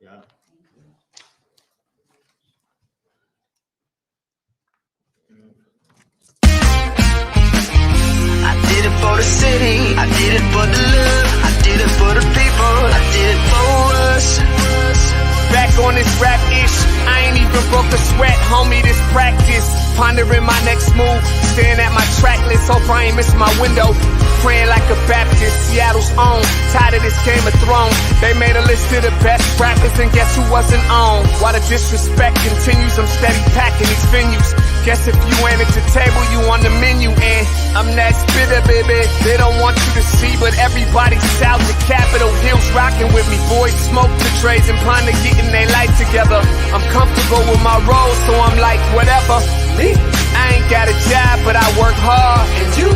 Yeah. I did it for the city, I did it for the love, I did it for the people, I did it for us. Back on this rap ish, I ain't even broke a sweat, homie, this practice. Pondering my next move, staring at my track list, hope I ain't miss my window. Praying like a Baptist, Seattle's own, tired of this Game of Thrones. They made a list of the best rappers and guess who wasn't on? While the disrespect continues, I'm steady packing these venues. Guess if you ain't at the table, you on the menu, and I'm that spitter, baby. They don't want you to see, but everybody's south of Capitol Hill's rocking with me. Boys smoke the trays and ponder getting their life together. I'm comfortable with my role, so I'm like, whatever. Me? I ain't got a job, but I work hard. And you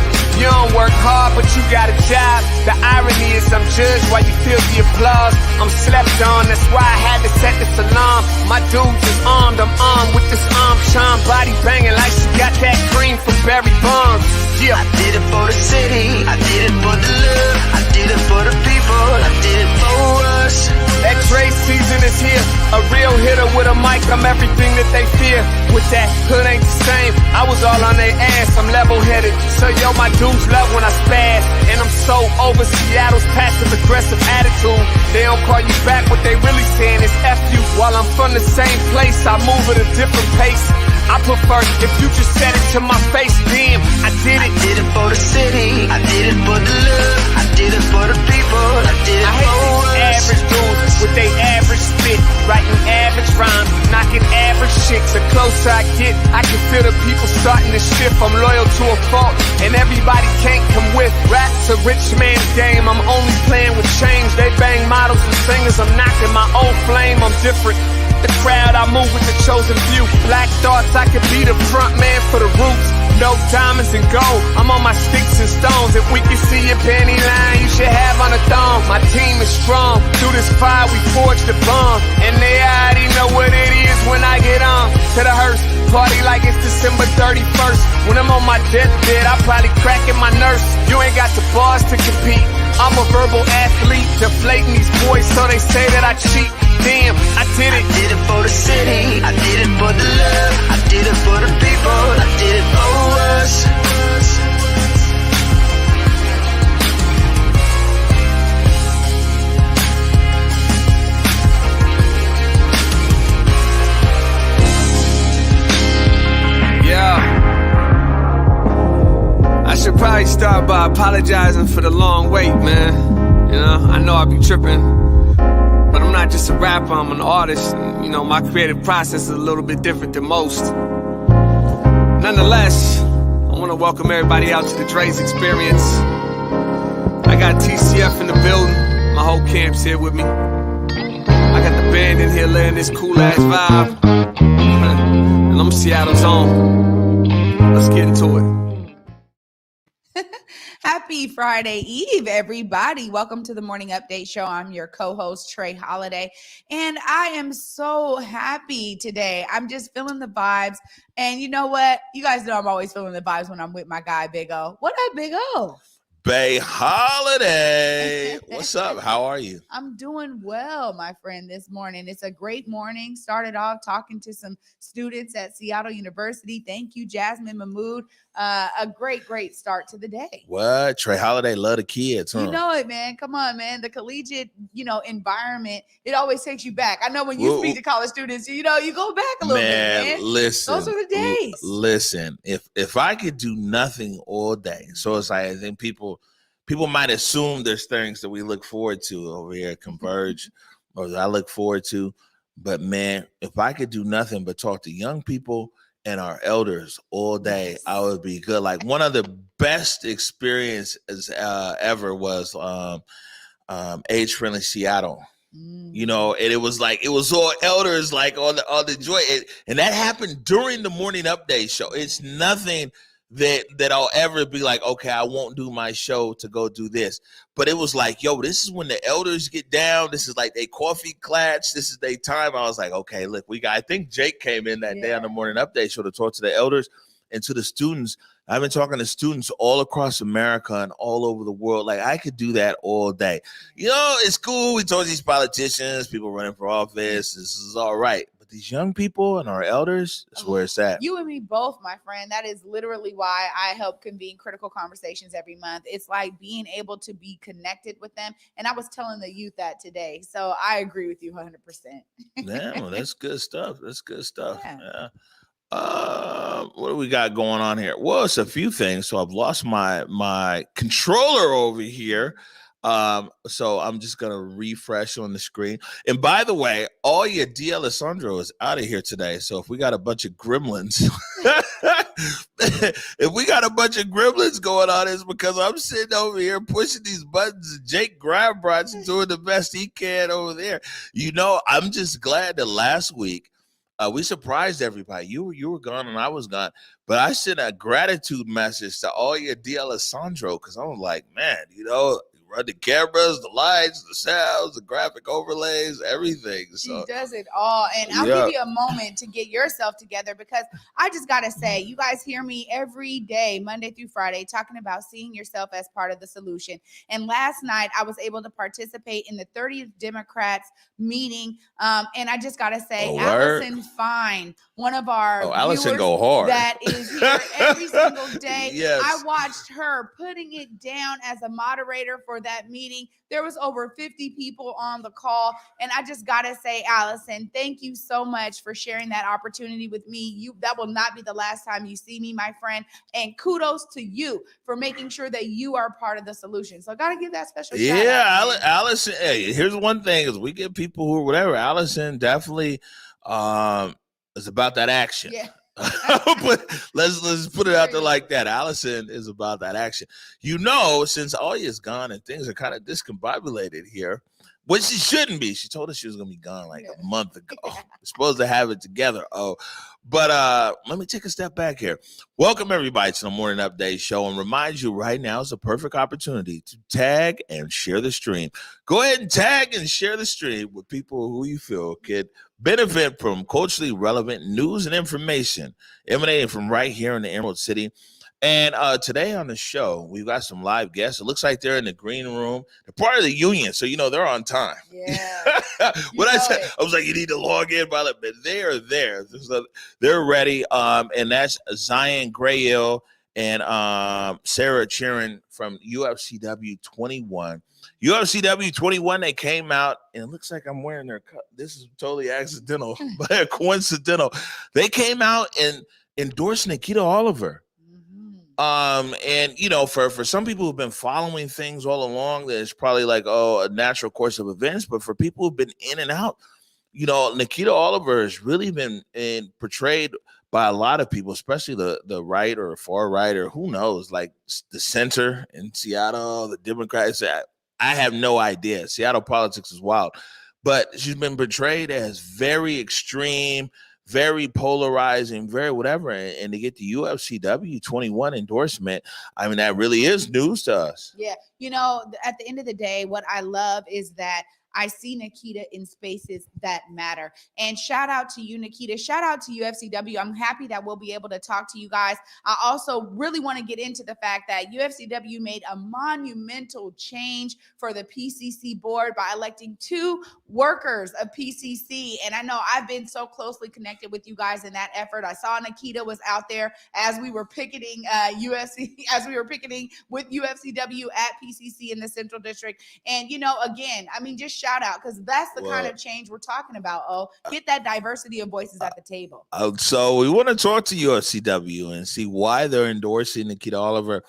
don't work hard, but you got a job. The irony is I'm judged while you feel the applause. I'm slept on, that's why I had to set this alarm. My dudes is armed, I'm armed with this arm charm. Body banging like she got that cream from Barry Bonds. Yeah. I did it for the city, I did it for the love, I did it for the people, I did it for us. That Dre season is here, a real hitter with a mic, I'm everything that they fear. With that hood ain't the same, I was all on their ass, I'm level-headed. So yo, my dudes love when I spaz, and I'm so over Seattle's passive-aggressive attitude. They don't call you back, what they really saying is F you. While I'm from the same place, I move at a different pace. I prefer if you just said it to my face, damn, I did it. I did it for the city, I did it for the love, I did it for the people, I did it I hate for these us. average dudes with they average spit, writing average rhymes, knocking average chicks. The closer I get, I can feel the people starting to shift. I'm loyal to a fault, and everybody can't come with. Rap's a rich man's game, I'm only playing with change. They bang models and singers, I'm knocking my own flame, I'm different. The crowd, I move with the chosen few. Black thoughts, I could be the front man for the roots. No diamonds and gold, I'm on my sticks and stones. If we can see your panty line, you should have on a thong. My team is strong, through this fire we forged a bond. And they already know what it is when I get on. To the hearse, party like it's December 31st. When I'm on my deathbed, I probably cracking my nurse. You ain't got the bars to compete, I'm a verbal athlete. Deflating these boys so they say that I cheat. Damn, I did it. I did it for the city, I did it for the love, I did it for the people, I did it for us. Yeah. I should probably start by apologizing for the long wait, man. You know, I know I be tripping. But I'm not just a rapper, I'm an artist. And, you know, my creative process is a little bit different than most. Nonetheless, I want to welcome everybody out to the Dre's Experience. I got TCF in the building. My whole camp's here with me. I got the band in here laying this cool-ass vibe. And I'm Seattle's own. Let's get into it. Happy Friday Eve, everybody. Welcome to the Morning Update Show. I'm your co-host, Trey Holiday, and I am so happy today. I'm just feeling the vibes, and you know what? You guys know I'm always feeling the vibes when I'm with my guy, Big O. What up, Big O? Bay Holiday. What's up? How are you? I'm doing well, my friend, this morning. It's a great morning. Started off talking to some students at Seattle University. Thank you, Jasmine Mahmood. A great start to the day. What? Trey Holiday love the kids, huh? You know it, man. Come on, man. The collegiate, environment, it always takes you back. I know when you speak to college students, you go back a little bit, man. Listen. Those are the days. Listen, if I could do nothing all day, so it's like I think people might assume there's things that we look forward to over here at Converge or that I look forward to. But man, if I could do nothing but talk to young people and our elders all day, I would be good. Like one of the best experiences ever was Age Friendly Seattle. You know, and it was all elders, like all the joy, and that happened during the morning update show. It's nothing that I'll ever be like, okay, I won't do my show to go do this. But it was like, yo, this is when the elders get down. This is like they coffee clutch. This is their time. I was like, okay, look, I think Jake came in that day on the morning update show to talk to the elders. And to the students, I've been talking to students all across America and all over the world. Like, I could do that all day. You know, it's cool. We told these politicians, people running for office, this is all right. But these young people and our elders, that's where it's at. You and me both, my friend. That is literally why I help convene critical conversations every month. It's like being able to be connected with them. And I was telling the youth that today. So I agree with you 100%. Yeah, well, that's good stuff. That's good stuff. Yeah. Yeah. What do we got going on here? Well, it's a few things. So I've lost my controller over here. So I'm just gonna refresh on the screen. And by the way, all your D'Alessandro is out of here today. So if we got a bunch of gremlins, if we got a bunch of gremlins going on, it's because I'm sitting over here pushing these buttons. And Jake Grabrot's doing the best he can over there. You know, I'm just glad that last week we surprised everybody. You were gone and I was gone, but I sent a gratitude message to all your D'Alessandro because I was like, man, you know, run the cameras, the lights, the sounds, the graphic overlays, everything. So she does it all. And I'll give you a moment to get yourself together because I just got to say, you guys hear me every day, Monday through Friday, talking about seeing yourself as part of the solution. And last night I was able to participate in the 30th Democrats meeting. And I just got to say, Allison Fine, one of our Allison go hard. That is here every single day. Yes. I watched her putting it down as a moderator for that meeting. There was over 50 people on the call. And I just got to say, Allison, thank you so much for sharing that opportunity with me. That will not be the last time you see me, my friend. And kudos to you for making sure that you are part of the solution. So I got to give that special shout out. Yeah, Allison, hey, here's one thing is we get people who are whatever. Allison definitely is about that action. Yeah. But let's put it out there like that. Allison is about that action. You know, since Oya is gone and things are kind of discombobulated here, which she shouldn't be. She told us she was gonna be gone like a month ago. We're supposed to have it together. But let me take a step back here. Welcome everybody to the Morning Update Show, and remind you right now is a perfect opportunity to tag and share the stream. Go ahead and tag and share the stream with people who you feel could benefit from culturally relevant news and information emanating from right here in the Emerald City. And today on the show, we've got some live guests. It looks like they're in the green room. They're part of the union, so you know they're on time. Yeah. When I said, I was like, you need to log in, but they are there. They're ready. And that's Zion Grae-El and Sarah Cherin from UFCW 21. UFCW 21, they came out, and it looks like I'm wearing their cup. This is totally accidental, but coincidental. They came out and endorsed Nikkita Oliver. And you know, for some people who've been following things all along, there's probably like, a natural course of events. But for people who've been in and out, you know, Nikkita Oliver has really been portrayed by a lot of people, especially the right or far right or who knows, like the center in Seattle, the Democrats. I have no idea. Seattle politics is wild, but she's been portrayed as very extreme, very polarizing, very whatever. And to get the UFCW 21 endorsement, I mean, that really is news to us. Yeah. You know, at the end of the day, what I love is that I see Nikkita in spaces that matter. And shout out to you, Nikkita. Shout out to UFCW. I'm happy that we'll be able to talk to you guys. I also really want to get into the fact that UFCW made a monumental change for the PCC board by electing 2 workers of PCC. And I know I've been so closely connected with you guys in that effort. I saw Nikkita was out there as we were picketing with UFCW at PCC in the Central District. And, you know, again, I mean, just shout out because that's the kind of change we're talking about. Get that diversity of voices at the table. So we want to talk to UFCW and see why they're endorsing Nikkita Oliver.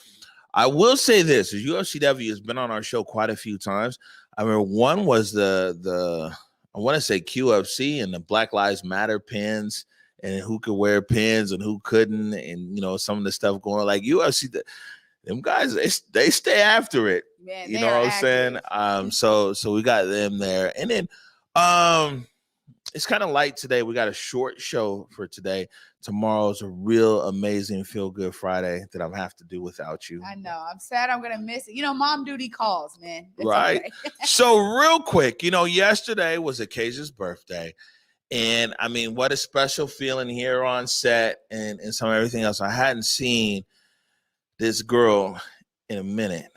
I will say this: UFCW has been on our show quite a few times. I remember one was the I want to say QFC and the Black Lives Matter pins and who could wear pins and who couldn't, and you know some of the stuff going on. Like UFC. Them guys, they stay after it. Man, you know what I'm saying? So we got them there. And then it's kind of light today. We got a short show for today. Tomorrow's a real amazing feel-good Friday that I'm have to do without you. I know. I'm sad I'm going to miss it. You know, mom duty calls, man. It's right. Okay. So real quick, you know, yesterday was Acacia's birthday. And I mean, what a special feeling here on set and some everything else. I hadn't seen this girl in a minute.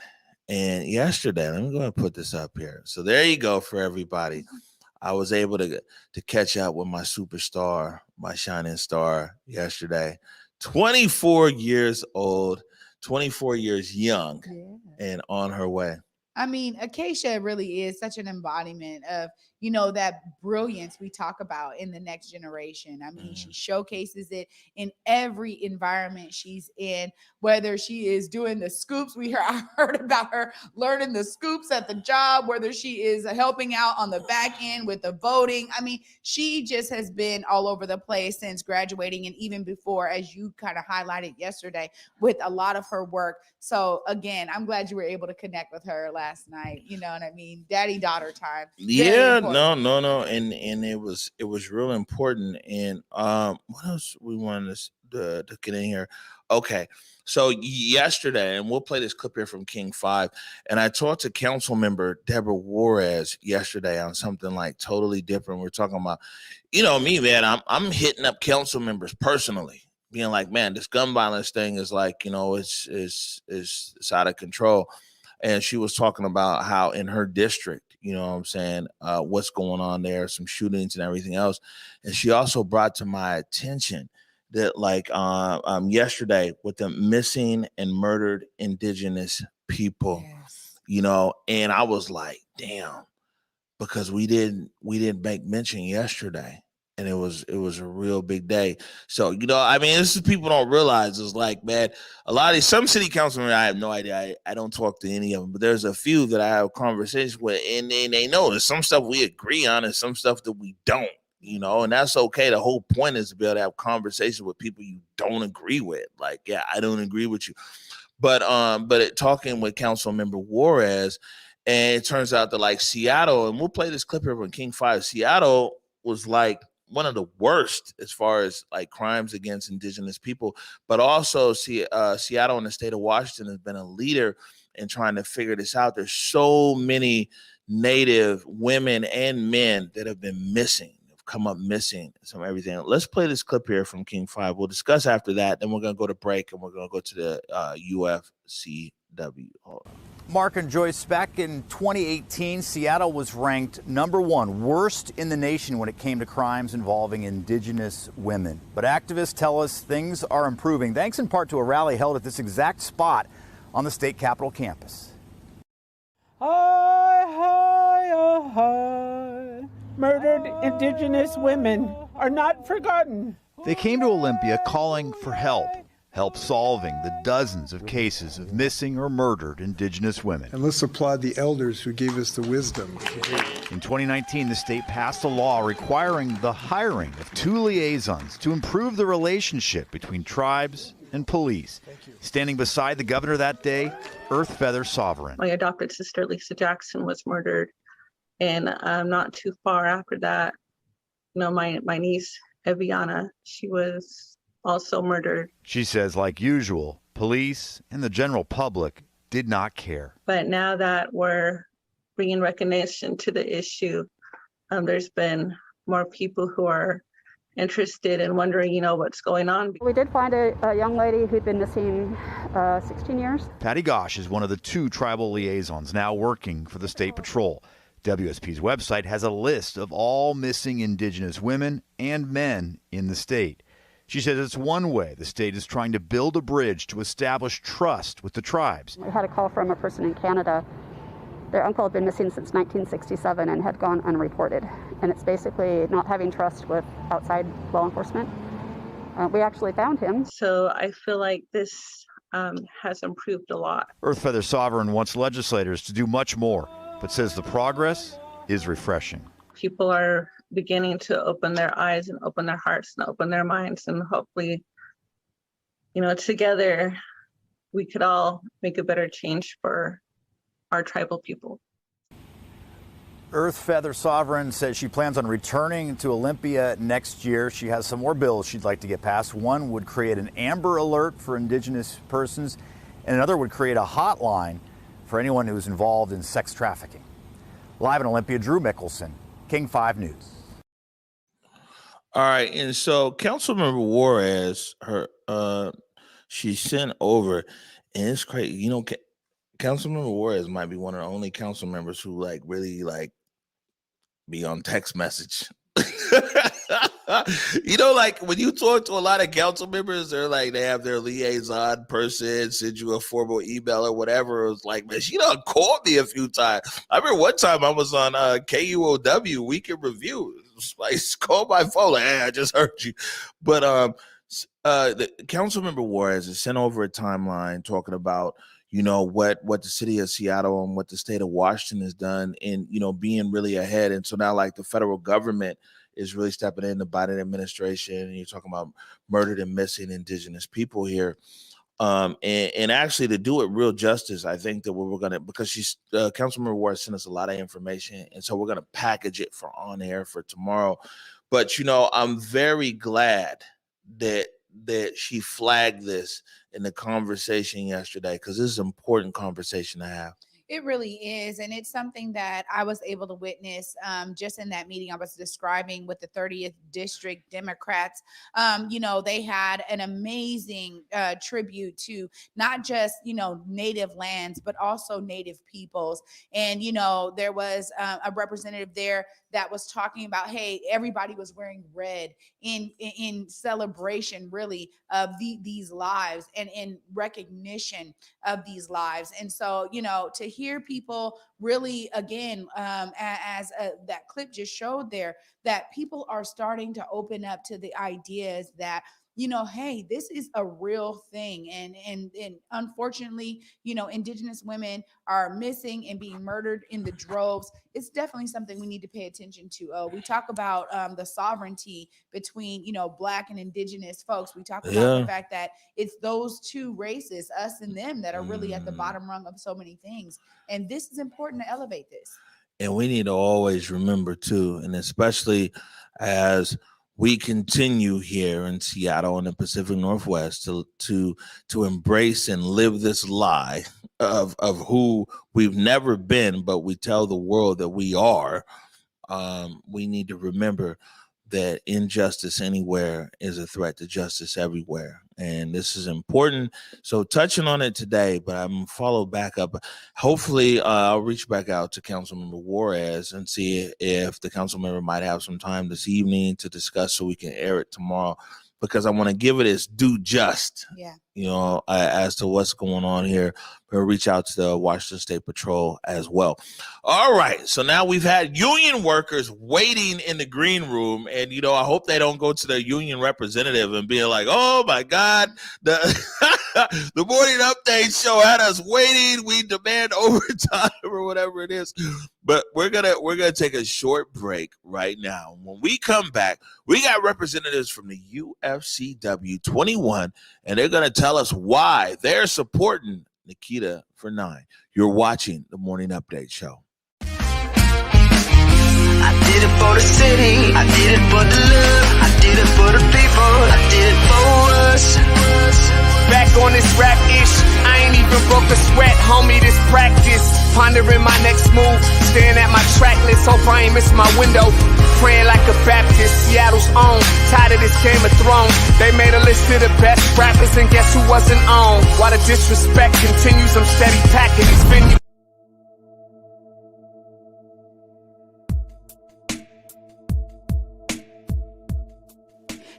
And yesterday, let me go ahead and put this up here. So there you go for everybody. I was able to catch up with my superstar, my shining star yesterday. 24 years old, 24 years young, and on her way. I mean, Acacia really is such an embodiment of, you know, that brilliance we talk about in the next generation. I mean, she showcases it in every environment she's in, whether she is doing the scoops. I heard about her learning the scoops at the job, whether she is helping out on the back end with the voting. I mean, she just has been all over the place since graduating and even before, as you kind of highlighted yesterday, with a lot of her work. So again, I'm glad you were able to connect with her last night. You know what I mean? Daddy-daughter time. Yeah, no. And it was real important. And what else we wanted to get in here? Okay. So yesterday, and we'll play this clip here from King 5, and I talked to council member Deborah Juarez yesterday on something like totally different. We're talking about, you know, me, man, I'm hitting up council members personally, being like, man, this gun violence thing is like, you know, it's out of control. And she was talking about how in her district, you know what I'm saying, what's going on there, some shootings and everything else. And she also brought to my attention that like yesterday with the missing and murdered indigenous people, you know, and I was like, damn, because we didn't make mention yesterday. And it was a real big day. So, you know, I mean, this is people don't realize is like, man, a lot of these, some city councilmen, I have no idea. I don't talk to any of them, but there's a few that I have conversations with, and they know there's some stuff we agree on and some stuff that we don't, you know, and that's okay. The whole point is to be able to have conversations with people you don't agree with. Like, yeah, I don't agree with you. But talking with council member Juarez, and it turns out that like Seattle, and we'll play this clip here from King 5, Seattle was like one of the worst as far as like crimes against indigenous people, but also Seattle and the state of Washington has been a leader in trying to figure this out. There's so many Native women and men that have been missing, have come up missing, some everything. Let's play this clip here from King 5. We'll discuss after that. Then we're going to go to break and we're going to go to the UFCW. Hold on. Mark and Joyce, back in 2018, Seattle was ranked #1 worst in the nation when it came to crimes involving indigenous women. But activists tell us things are improving, thanks in part to a rally held at this exact spot on the state capitol campus. Hi, hi, oh, hi. Murdered indigenous women are not forgotten. They came to Olympia calling for help solving the dozens of cases of missing or murdered indigenous women. And let's applaud the elders who gave us the wisdom. In 2019, the state passed a law requiring the hiring of 2 liaisons to improve the relationship between tribes and police. Standing beside the governor that day, Earth Feather Sovereign. My adopted sister, Lisa Jackson, was murdered. And not too far after that, you know, my niece, Eviana, she was also murdered. She says, like usual, police and the general public did not care. But now that we're bringing recognition to the issue, there's been more people who are interested and wondering, you know, what's going on. We did find a young lady who'd been missing 16 years. Patty Gosh is one of the 2 tribal liaisons now working for the State Patrol. WSP's website has a list of all missing indigenous women and men in the state. She says it's one way the state is trying to build a bridge to establish trust with the tribes. We had a call from a person in Canada. Their uncle had been missing since 1967 and had gone unreported. And it's basically not having trust with outside law enforcement. We actually found him. So I feel like this has improved a lot. Earth Feather Sovereign wants legislators to do much more, but says the progress is refreshing. People are beginning to open their eyes and open their hearts and open their minds, and hopefully, you know, together we could all make a better change for our tribal people. Earth Feather Sovereign says she plans on returning to Olympia next year. She has some more bills she'd like to get passed. One would create an Amber Alert for indigenous persons, and another would create a hotline for anyone who is involved in sex trafficking. Live in Olympia, Drew Mickelson, King 5 News. All right, and so Councilmember Juarez, she sent over, and it's crazy. You know, Councilmember Juarez might be one of the only council members who like really like be on text message. You know, like when you talk to a lot of council members, they're like they have their liaison person send you a formal email or whatever. It was like, man, she done called me a few times. I remember one time I was on KUOW Weekend Review. It was like, called my phone like, hey, I just heard you. But the Councilmember Juarez has sent over a timeline talking about, you know, what the city of Seattle and what the state of Washington has done in, you know, being really ahead. And so now like the federal government is really stepping in, the Biden administration, and you're talking about murdered and missing indigenous people here. And actually to do it real justice, I think that we're going to, because she's Councilmember Ward sent us a lot of information. And so we're going to package it for on air for tomorrow. But, you know, I'm very glad that she flagged this in the conversation yesterday, because this is an important conversation to have. It really is. And it's something that I was able to witness just in that meeting I was describing with the 30th District Democrats. You know, they had an amazing tribute to not just, you know, native lands, but also native peoples. And, you know, there was a representative there that was talking about, hey, everybody was wearing red in celebration, really, of these lives and in recognition of these lives. And so, you know, to hear people really, again, as that clip just showed there, that people are starting to open up to the ideas that, you know, hey, this is a real thing. And unfortunately, you know, indigenous women are missing and being murdered in the droves. It's definitely something we need to pay attention to. We talk about the sovereignty between, you know, Black and indigenous folks. We talk about the fact that it's those two races, us and them, that are really at the bottom rung of so many things. And this is important to elevate this. And we need to always remember too, and especially as we continue here in Seattle and the Pacific Northwest to embrace and live this lie of who we've never been, but we tell the world that we are. We need to remember that injustice anywhere is a threat to justice everywhere. And this is important. So touching on it today, but I'm going to follow back up. Hopefully I'll reach back out to Councilmember Juarez and see if the council member might have some time this evening to discuss so we can air it tomorrow, because I want to give it its due just, you know, as to what's going on here. We'll reach out to the Washington State Patrol as well. All right. So now we've had union workers waiting in the green room. And, you know, I hope they don't go to their union representative and be like, oh, my God, the morning update show had us waiting. We demand overtime or whatever it is. But we're gonna take a short break right now. When we come back, we got representatives from the UFCW 21, and they're gonna tell us why they're supporting Nikkita for 9. You're watching the Morning Update Show. I did it for the city, I did it for the love, I did it for the people, I did it for us. Back on this rap ish, I ain't even broke a sweat, homie, this practice. Pondering my next move, staring at my track list, hope I ain't miss my window. Praying like a Baptist, Seattle's own. Tired of this Game of Thrones. They made a list of the best rappers, and guess who wasn't on? While the disrespect continues, I'm steady packing these venues.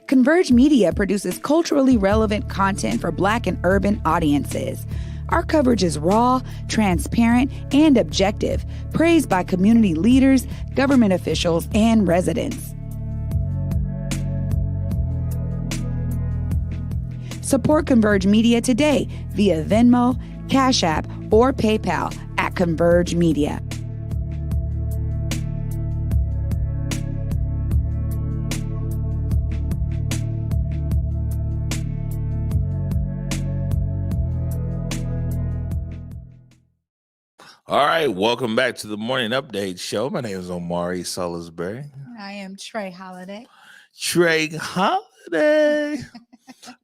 Converge Media produces culturally relevant content for Black and urban audiences. Our coverage is raw, transparent, and objective, praised by community leaders, government officials, and residents. Support Converge Media today via Venmo, Cash App, or PayPal at Converge Media. All right, welcome back to the Morning Update Show. My name is Omari Salisbury. I am Trey Holiday. Trey Holiday.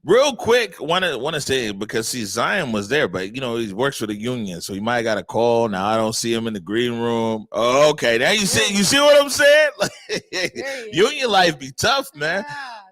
Real quick, want to say, because see, Zion was there, but you know he works for the union, so he might have got a call. Now I don't see him in the green room. Oh, okay, now you see what I'm saying? You and your life be tough, man.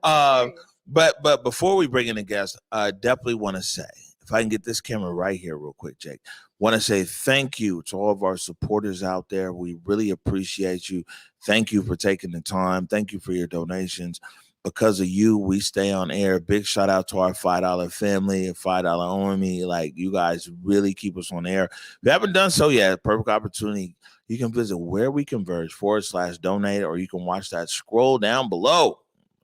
But before we bring in a guest, I definitely want to say, if I can get this camera right here real quick, Jake, want to say thank you to all of our supporters out there. We really appreciate you. Thank you for taking the time. Thank you for your donations. Because of you, we stay on air. Big shout out to our $5 family, $5 Army. Like, you guys really keep us on air. If you haven't done so yet, perfect opportunity. You can visit Where We Converge /donate, or you can watch that scroll down below.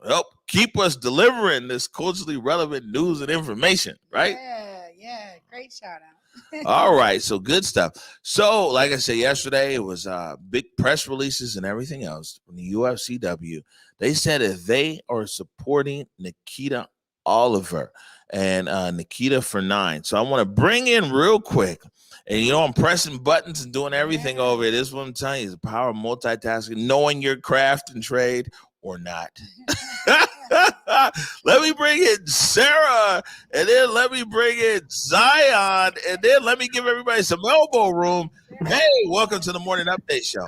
Help keep us delivering this culturally relevant news and information, right? Yeah. Great shout out. All right, so good stuff. So, like I said yesterday, it was big press releases and everything else from the UFCW. They said that they are supporting Nikkita Oliver and Nikkita for 9. So I want to bring in real quick, and I'm pressing buttons and doing everything over here. This is what I'm telling you, is the power of multitasking, knowing your craft and trade or not. Let me bring in Sarah, and then let me bring in Zion, and then let me give everybody some elbow room. Hey, welcome to the Morning Update Show.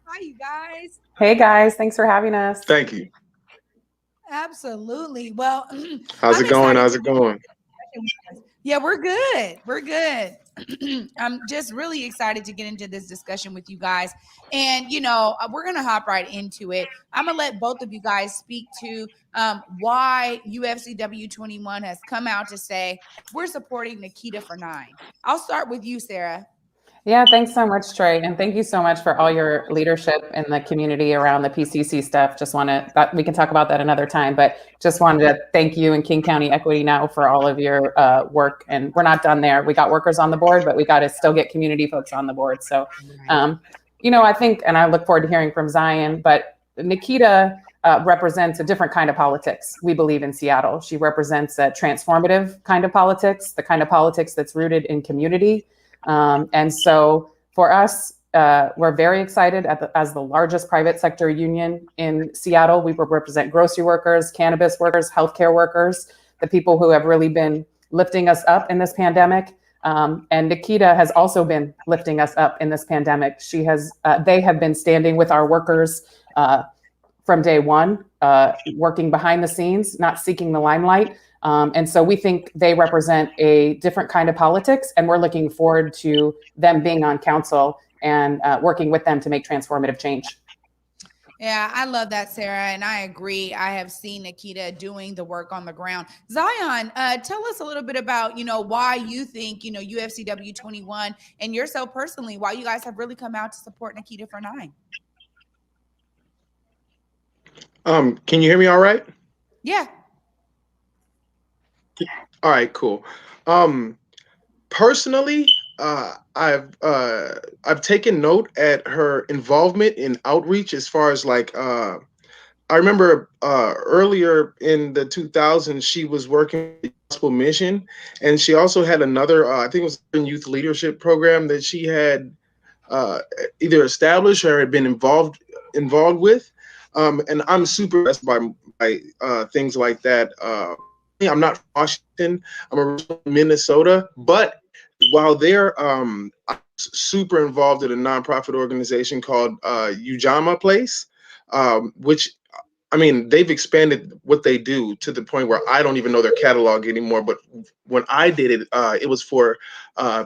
Hi, you guys. Hey, guys. Thanks for having us. Thank you. Absolutely. Well, How's it going? Yeah, we're good. We're good. I'm just really excited to get into this discussion with you guys. And, we're going to hop right into it. I'm going to let both of you guys speak to why UFCW 21 has come out to say we're supporting Nikkita for 9. I'll start with you, Sarah. Yeah, thanks so much, Trey. And thank you so much for all your leadership in the community around the PCC stuff. We can talk about that another time, but just wanted to thank you and King County Equity Now for all of your work. And we're not done there. We got workers on the board, but we got to still get community folks on the board. So, I think, and I look forward to hearing from Zion, but Nikkita represents a different kind of politics, we believe, in Seattle. She represents a transformative kind of politics, the kind of politics that's rooted in community. And so for us, we're very excited as the largest private sector union in Seattle. We represent grocery workers, cannabis workers, healthcare workers, the people who have really been lifting us up in this pandemic. And Nikkita has also been lifting us up in this pandemic. They have been standing with our workers from day one, working behind the scenes, not seeking the limelight. And so we think they represent a different kind of politics, and we're looking forward to them being on council and working with them to make transformative change. Yeah, I love that, Sarah, and I agree. I have seen Nikkita doing the work on the ground. Zion, tell us a little bit about, why you think, UFCW 21 and yourself personally, why you guys have really come out to support Nikkita for 9. Can you hear me all right? Yeah. All right, cool. Personally, I've taken note at her involvement in outreach as far as I remember earlier in the 2000s, she was working with the Gospel Mission, and she also had another, I think it was a youth leadership program that she had either established or had been involved with. And I'm super impressed by things like that. I'm not from Washington. I'm originally from Minnesota, but while there, I'm super involved in a nonprofit organization called Ujamaa Place, which, they've expanded what they do to the point where I don't even know their catalog anymore. But when I did it, it was for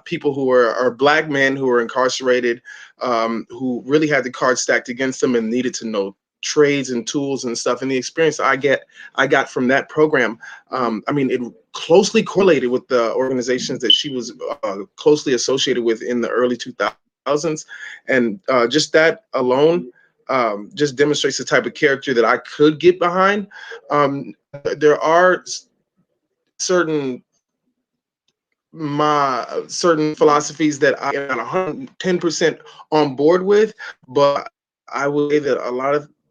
people who are Black men who were incarcerated, who really had the cards stacked against them and needed to know trades and tools and stuff. And the experience I got from that program, it closely correlated with the organizations that she was closely associated with in the early 2000s. And just that alone just demonstrates the type of character that I could get behind. There are certain philosophies that I am not 110% on board with, but I would say that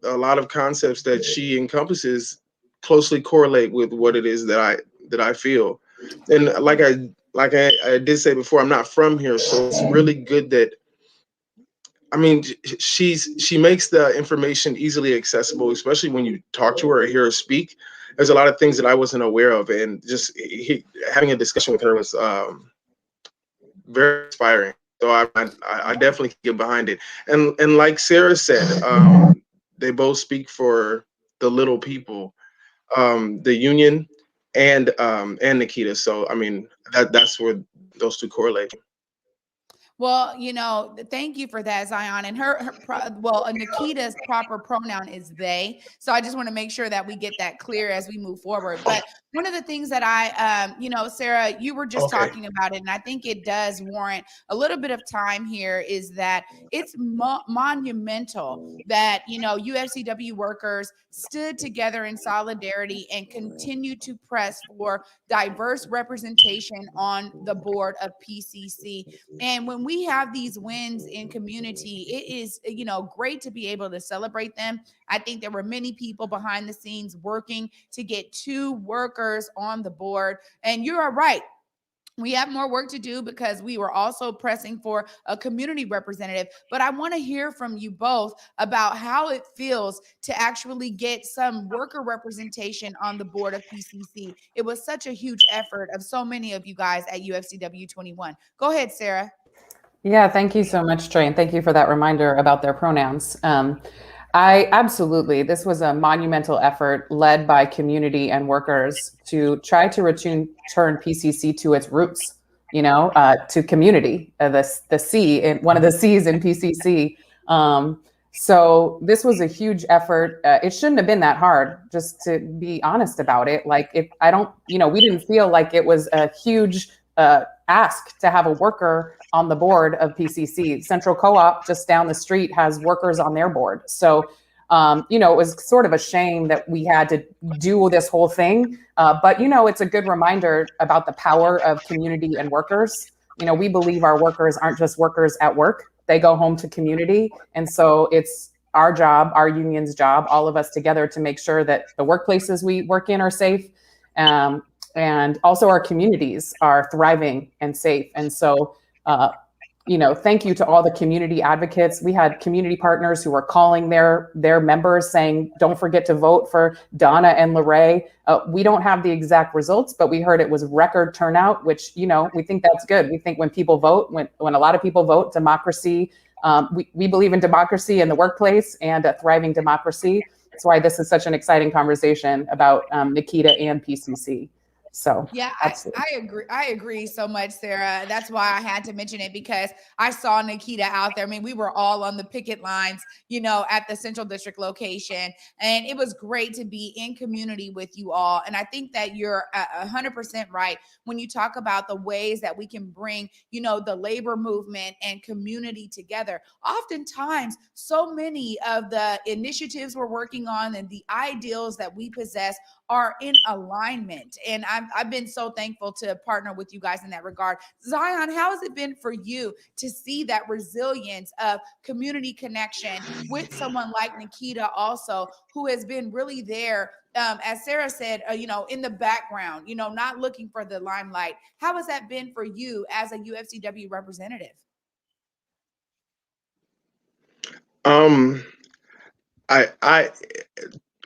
a lot of concepts that she encompasses closely correlate with what it is that I feel. And like I did say before, I'm not from here, so it's really good that she makes the information easily accessible, especially when you talk to her or hear her speak. There's a lot of things that I wasn't aware of, and just having a discussion with her was very inspiring. So I definitely get behind it. And like Sarah said, they both speak for the little people, the union and Nikkita. So I mean that's where those two correlate. Well, thank you for that, Zion. And Nikita's proper pronoun is they. So I just want to make sure that we get that clear as we move forward. But one of the things that Sarah, you were just talking about it, and I think it does warrant a little bit of time here, is that it's monumental that, UFCW workers stood together in solidarity and continue to press for diverse representation on the board of PCC. And when we have these wins in community, it is, great to be able to celebrate them. I think there were many people behind the scenes working to get 2 workers on the board. And you're right. We have more work to do because we were also pressing for a community representative. But I want to hear from you both about how it feels to actually get some worker representation on the board of PCC. It was such a huge effort of so many of you guys at UFCW 21. Go ahead, Sarah. Yeah, thank you so much, Trey. And thank you for that reminder about their pronouns. This was a monumental effort led by community and workers to try to return PCC to its roots, to community, the C, and one of the C's in PCC. So this was a huge effort. It shouldn't have been that hard, just to be honest about it. Like, we didn't feel like it was a huge ask to have a worker on the board of PCC. Central Co-op just down the street has workers on their board. So, it was sort of a shame that we had to do this whole thing. But, it's a good reminder about the power of community and workers. We believe our workers aren't just workers at work. They go home to community. And so it's our job, our union's job, all of us together, to make sure that the workplaces we work in are safe. And also our communities are thriving and safe. And so, thank you to all the community advocates. We had community partners who were calling their members saying, don't forget to vote for Donna and Lorraine. We don't have the exact results, but we heard it was record turnout, which, we think that's good. We think when people vote, when a lot of people vote, democracy, we believe in democracy in the workplace and a thriving democracy. That's why this is such an exciting conversation about Nikkita and PCC. So yeah, I agree so much, Sarah. That's why I had to mention it, because I saw Nikkita out there. I mean, we were all on the picket lines, at the Central District location, and it was great to be in community with you all. And I think that you're 100% right when you talk about the ways that we can bring, the labor movement and community together. Oftentimes, so many of the initiatives we're working on and the ideals that we possess are in alignment. And I've been so thankful to partner with you guys in that regard. Zion, how has it been for you to see that resilience of community connection with someone like Nikkita also, who has been really there, as Sarah said, in the background, not looking for the limelight? How has that been for you as a UFCW representative?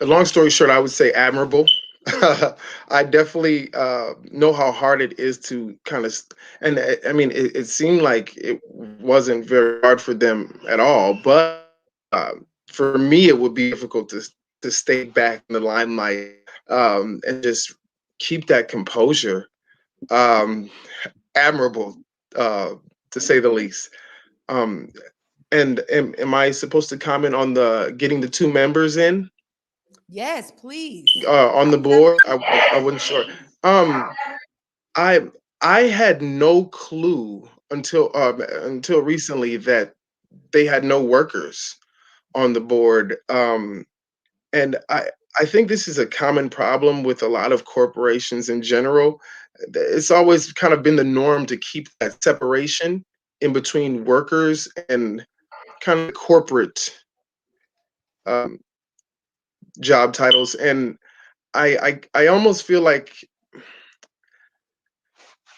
Long story short, I would say admirable. I definitely know how hard it is to kind of, and I mean, it seemed like it wasn't very hard for them at all. But for me, it would be difficult to stay back in the limelight and just keep that composure. Admirable, to say the least. And am I supposed to comment on the getting the 2 members in? Yes, please. On the board, I wasn't sure. I had no clue until recently that they had no workers on the board. And I think this is a common problem with a lot of corporations in general. It's always kind of been the norm to keep that separation in between workers and kind of corporate job titles. And I almost feel like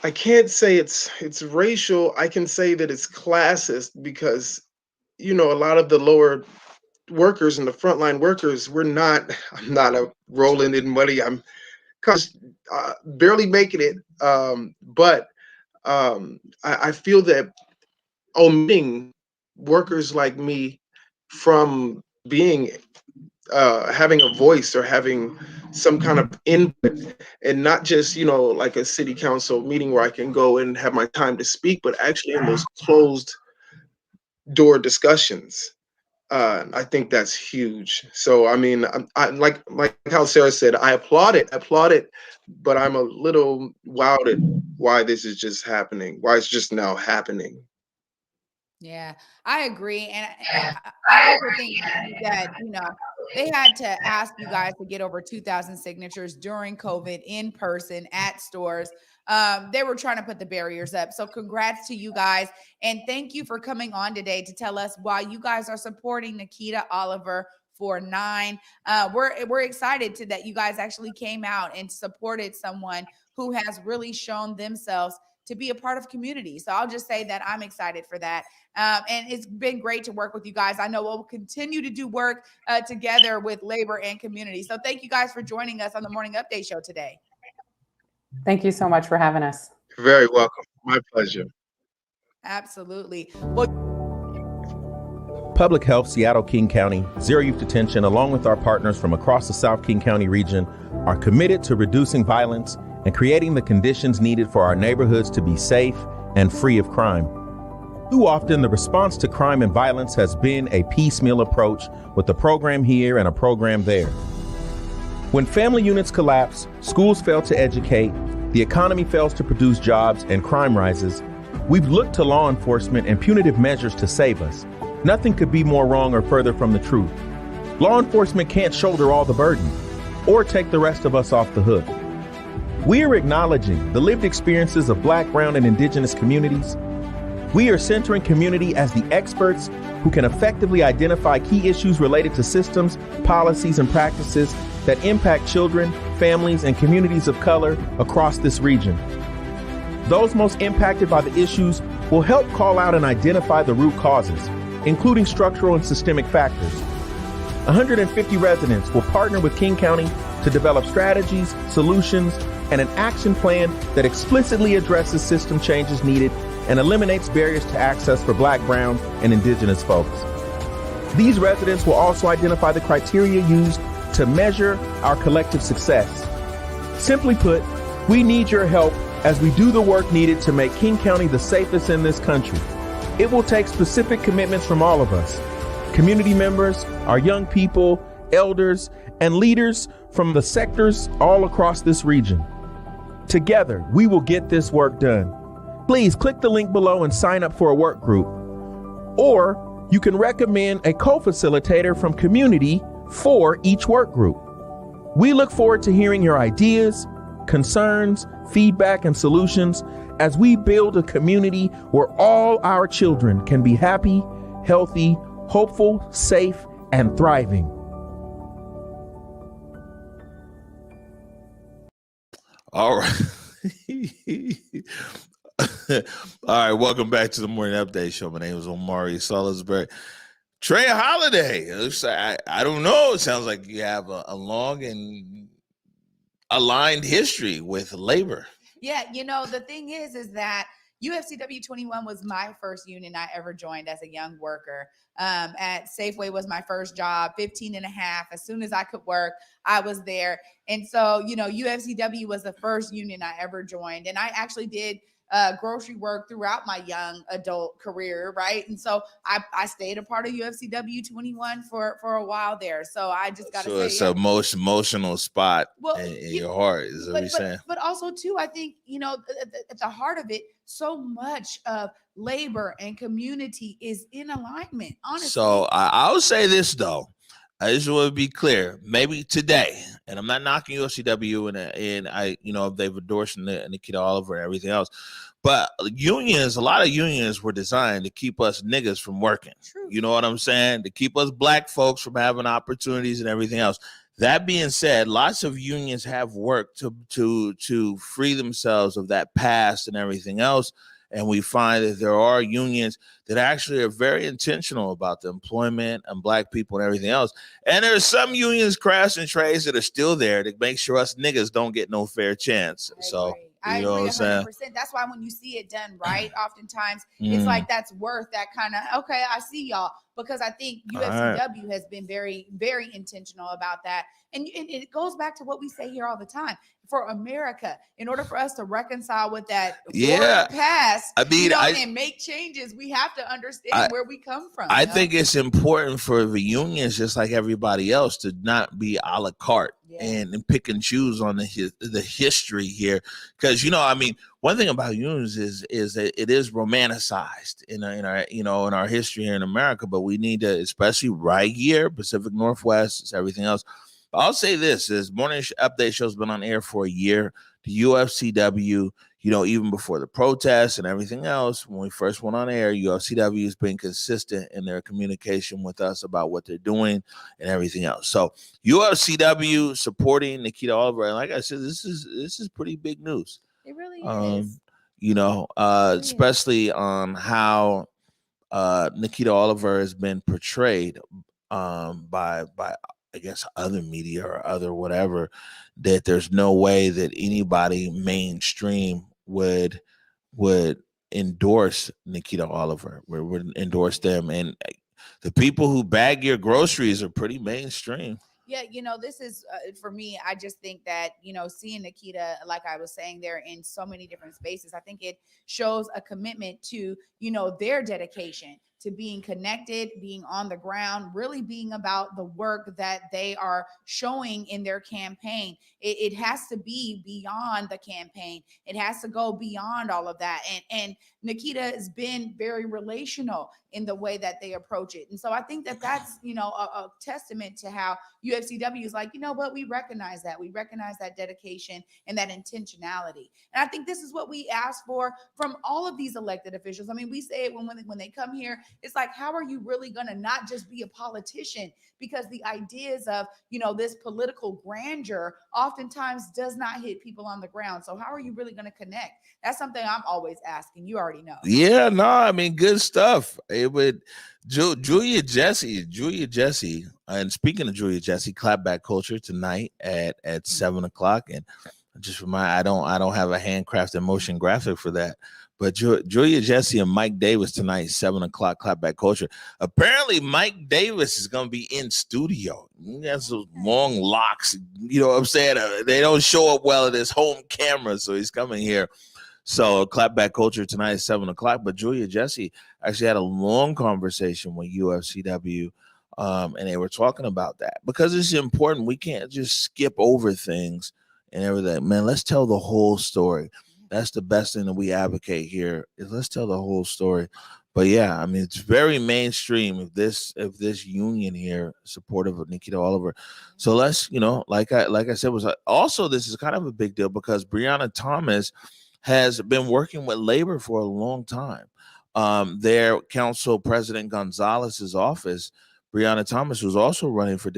I can't say it's racial. I can say that it's classist because a lot of the lower workers and the frontline workers, I'm not a rolling in money. I'm barely making it. But I feel that omitting workers like me from being having a voice or having some kind of input, and not just, like a city council meeting where I can go and have my time to speak, but actually in those closed door discussions. I think that's huge. So I mean, I like how Sarah said, I applaud it, but I'm a little wowed at why this is just happening, why it's just now happening. Yeah, I agree. And I also think that, they had to ask you guys to get over 2,000 signatures during COVID in person at stores. They were trying to put the barriers up. So congrats to you guys. And thank you for coming on today to tell us why you guys are supporting Nikkita Oliver for 9. We're excited that you guys actually came out and supported someone who has really shown themselves to be a part of community. So I'll just say that I'm excited for that. And it's been great to work with you guys. I know we'll continue to do work together with labor and community. So thank you guys for joining us on the Morning Update Show today. Thank you so much for having us. You're very welcome. My pleasure. Absolutely. Well, Public Health, Seattle, King County, Zero Youth Detention, along with our partners from across the South King County region, are committed to reducing violence and creating the conditions needed for our neighborhoods to be safe and free of crime. Too often, the response to crime and violence has been a piecemeal approach with a program here and a program there. When family units collapse, schools fail to educate, the economy fails to produce jobs, and crime rises, we've looked to law enforcement and punitive measures to save us. Nothing could be more wrong or further from the truth. Law enforcement can't shoulder all the burden or take the rest of us off the hook. We are acknowledging the lived experiences of Black, Brown, and Indigenous communities. We are centering community as the experts who can effectively identify key issues related to systems, policies, and practices that impact children, families, and communities of color across this region. Those most impacted by the issues will help call out and identify the root causes, including structural and systemic factors. 150 residents will partner with King County to develop strategies, solutions, and an action plan that explicitly addresses system changes needed and eliminates barriers to access for Black, Brown, and Indigenous folks. These residents will also identify the criteria used to measure our collective success. Simply put, we need your help as we do the work needed to make King County the safest in this country. It will take specific commitments from all of us, community members, our young people, elders, and leaders from the sectors all across this region. Together, we will get this work done. Please click the link below and sign up for a work group. Or you can recommend a co-facilitator from community for each work group. We look forward to hearing your ideas, concerns, feedback, and solutions as we build a community where all our children can be happy, healthy, hopeful, safe, and thriving. All right. All right. Welcome back to the Morning Update Show. My name is Omari Salisbury. Trey Holiday. I don't know. It sounds like you have a long and aligned history with labor. Yeah. The thing is that UFCW 21 was my first union I ever joined as a young worker. At Safeway was my first job, 15 and a half. As soon as I could work, I was there. And so, UFCW was the first union I ever joined. And I actually did grocery work throughout my young adult career, right? And so I stayed a part of UFCW 21 for a while there. So I just got to say, it's a most emotional spot in your heart, is what you're saying. But also too, I think, at the heart of it, so much of labor and community is in alignment, honestly. So I'll say this though. I just want to be clear. Maybe today, and I'm not knocking UFCW and I, they've endorsed Nikkita Oliver and everything else, but a lot of unions were designed to keep us niggas from working. True. You know what I'm saying? To keep us Black folks from having opportunities and everything else. That being said, lots of unions have worked to free themselves of that past and everything else. And we find that there are unions that actually are very intentional about the employment and Black people and everything else. And there's some unions, crafts, and trades that are still there to make sure us niggas don't get no fair chance. I agree 100%. That's why when you see it done right, oftentimes it's like that's worth that kind of, okay, I see y'all, because I think All right. UFCW has been very, very intentional about that. And it goes back to what we say here all the time. For America, in order for us to reconcile with that Yeah. past, I mean, and make changes, we have to understand where we come from. I think it's important for the unions, just like everybody else, to not be a la carte and pick and choose on the history here. Because, I mean, one thing about unions is that it is romanticized in our history here in America, but we need to, especially right here, Pacific Northwest, everything else. I'll say this: morning update show's been on air for a year. The UFCW, even before the protests and everything else, when we first went on air, UFCW has been consistent in their communication with us about what they're doing and everything else. So UFCW supporting Nikkita Oliver, and like I said, this is pretty big news. It really is. Especially on how Nikkita Oliver has been portrayed by I guess other media or other whatever, that there's no way that anybody mainstream would endorse Nikkita Oliver, would endorse them. And the people who bag your groceries are pretty mainstream. Yeah, this is for me. I just think that, seeing Nikkita, like I was saying, they're in so many different spaces. I think it shows a commitment to, their dedication to being connected, being on the ground, really being about the work that they are showing in their campaign. It has to be beyond the campaign. It has to go beyond all of that. And Nikkita has been very relational in the way that they approach it. And so I think that that's, a testament to how UFCW is like, what we recognize that. We recognize that dedication and that intentionality. And I think this is what we ask for from all of these elected officials. I mean, we say it when they come here. It's like, how are you really going to not just be a politician? Because the ideas of, this political grandeur oftentimes does not hit people on the ground. So how are you really going to connect? That's something I'm always asking. You already know. Yeah, no, I mean, good stuff. It would Julia Jesse, and speaking of Julia Jesse, clapback culture tonight at 7:00. And just remind, I don't have a handcrafted motion graphic for that. But Julia Jesse and Mike Davis tonight, 7:00, clapback culture. Apparently, Mike Davis is going to be in studio. He has those long locks. You know what I'm saying? They don't show up well at his home camera, so he's coming here. So clapback culture tonight at 7:00. But Julia Jesse actually had a long conversation with UFCW, and they were talking about that because it's important. We can't just skip over things and everything. Man, let's tell the whole story. That's the best thing that we advocate here, is let's tell the whole story. But yeah, I mean, it's very mainstream if this union here supportive of Nikkita Oliver. So let's, like I said, was also, this is kind of a big deal because Breonna Thomas has been working with labor for a long time. Their council president Gonzalez's office, Breonna Thomas, was also running for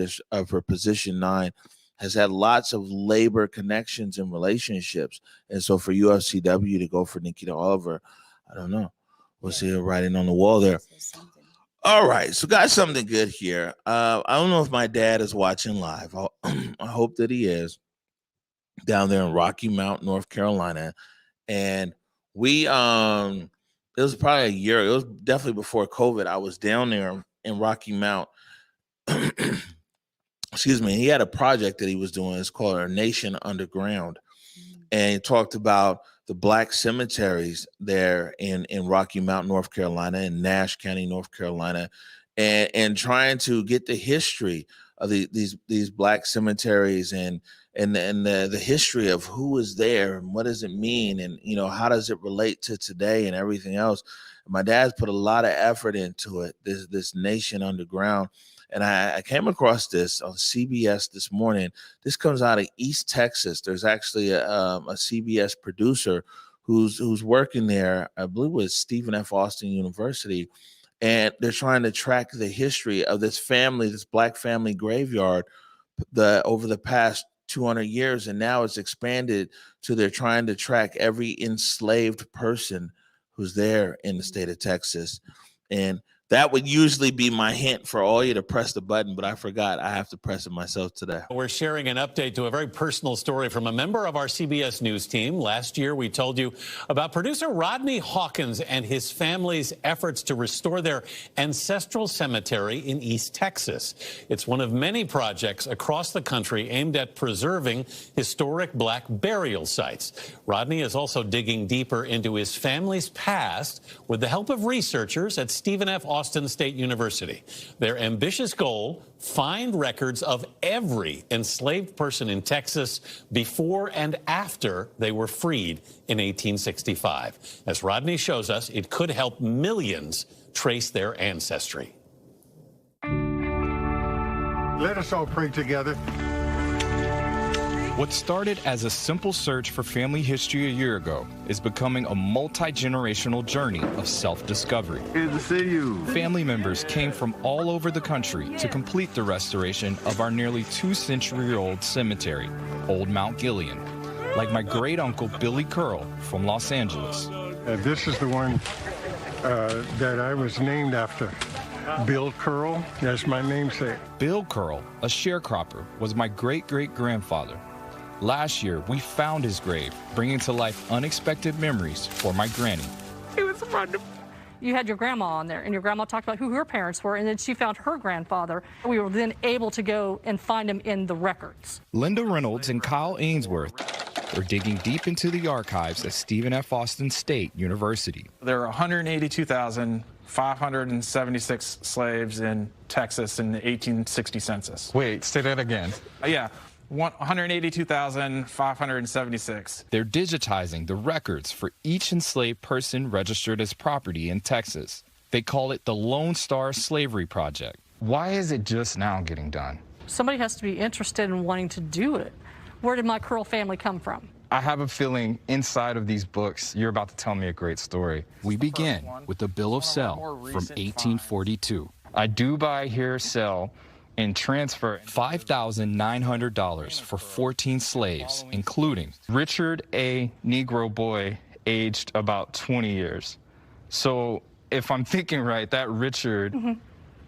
position 9, has had lots of labor connections and relationships. And so for UFCW to go for Nikkita Oliver, I don't know. We'll see her writing on the wall there. All right. So got something good here. I don't know if my dad is watching live. I hope that he is, down there in Rocky Mount, North Carolina. And we, it was probably a year. It was definitely before COVID. I was down there in Rocky Mount. Excuse me. He had a project that he was doing. It's called Our Nation Underground. And he talked about the Black cemeteries there in Rocky Mount, North Carolina, and Nash County, North Carolina, and trying to get the history of these Black cemeteries and the history of who was there and what does it mean, and how does it relate to today and everything else. My dad's put a lot of effort into it, this Nation Underground. And I came across this on CBS this morning. This comes out of East Texas. There's actually a CBS producer who's working there, I believe it was Stephen F. Austin University, and they're trying to track the history of this family, this Black family graveyard, over the past 200 years, and now it's expanded to they're trying to track every enslaved person who's there in the state of Texas. And that would usually be my hint for all you to press the button, but I forgot. I have to press it myself today. We're sharing an update to a very personal story from a member of our CBS News team. Last year, we told you about producer Rodney Hawkins and his family's efforts to restore their ancestral cemetery in East Texas. It's one of many projects across the country aimed at preserving historic Black burial sites. Rodney is also digging deeper into his family's past with the help of researchers at Stephen F. Austin State University. Their ambitious goal, find records of every enslaved person in Texas before and after they were freed in 1865. As Rodney shows us, it could help millions trace their ancestry. Let us all pray together. What started as a simple search for family history a year ago is becoming a multi-generational journey of self-discovery. Good to see you. Family members came from all over the country to complete the restoration of our nearly 2-century-old cemetery, Old Mount Gilead, like my great-uncle Billy Curl from Los Angeles. This is the one that I was named after. Bill Curl, that's my namesake. Bill Curl, a sharecropper, was my great-great-grandfather. Last year, we found his grave, bringing to life unexpected memories for my granny. It was wonderful. You had your grandma on there, and your grandma talked about who her parents were, and then she found her grandfather. We were then able to go and find him in the records. Linda Reynolds and Kyle Ainsworth are digging deep into the archives at Stephen F. Austin State University. There are 182,576 slaves in Texas in the 1860 census. Wait, say that again. Yeah. 182,576. They're digitizing the records for each enslaved person registered as property in Texas. They call it the Lone Star Slavery Project. Why is it just now getting done? Somebody has to be interested in wanting to do it. Where did my Curl family come from? I have a feeling inside of these books, you're about to tell me a great story. We begin with the Bill of Sale from 1842. I do buy here sell and transfer $5,900 for 14 slaves, including Richard A. Negro boy, aged about 20 years. So if I'm thinking right, that Richard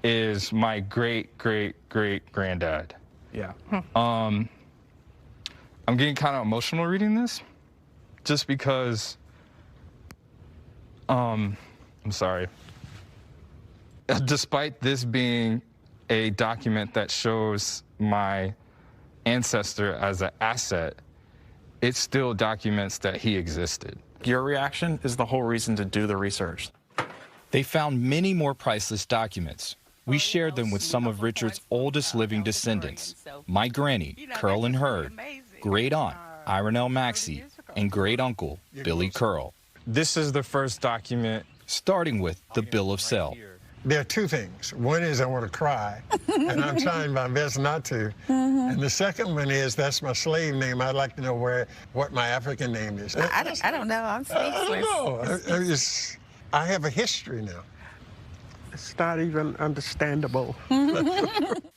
is my great-great-great-granddad. Yeah. I'm getting kind of emotional reading this, just because, I'm sorry. Despite this being a document that shows my ancestor as an asset, it still documents that he existed. Your reaction is the whole reason to do the research. They found many more priceless documents. We shared them with some of Richard's oldest living descendants, my granny, Curlin Hurd, great aunt, Ironell Maxey, and great uncle, Billy Curl. This is the first document, starting with the Bill of Sale. There are two things. One is I want to cry, and I'm trying my best not to. And the second one is that's my slave name. I'd like to know what my African name is. I don't know. I'm speechless. I have a history now. It's not even understandable.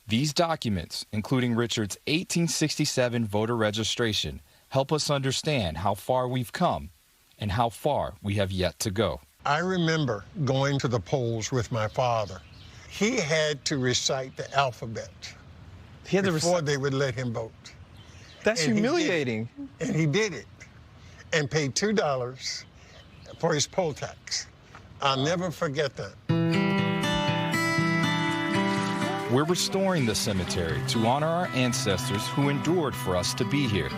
These documents, including Richard's 1867 voter registration, help us understand how far we've come and how far we have yet to go. I remember going to the polls with my father. He had to recite the alphabet before they would let him vote. That's humiliating. And he did it and paid $2 for his poll tax. I'll never forget that. We're restoring the cemetery to honor our ancestors who endured for us to be here.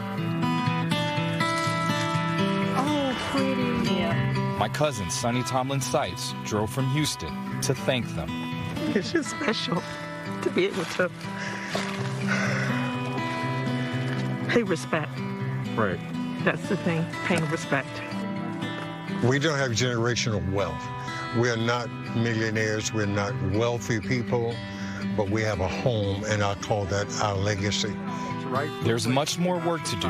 Oh, pretty. Yeah. My cousin, Sonny Tomlin Seitz, drove from Houston to thank them. It's just special to be able to pay respect. Right. That's the thing, paying respect. We don't have generational wealth. We're not millionaires. We're not wealthy people, but we have a home, and I call that our legacy. There's much more work to do.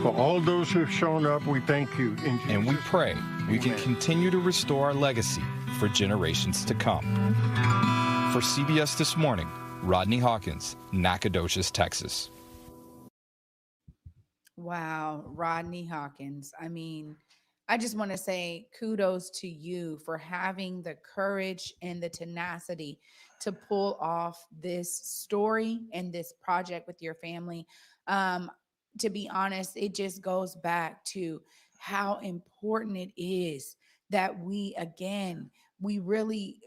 For all those who've shown up, we thank you. And we pray we can continue to restore our legacy for generations to come. For CBS This Morning, Rodney Hawkins, Nacogdoches, Texas. Wow, Rodney Hawkins. I mean, I just want to say kudos to you for having the courage and the tenacity to pull off this story and this project with your family. Um, to be honest, it just goes back to how important it is that we really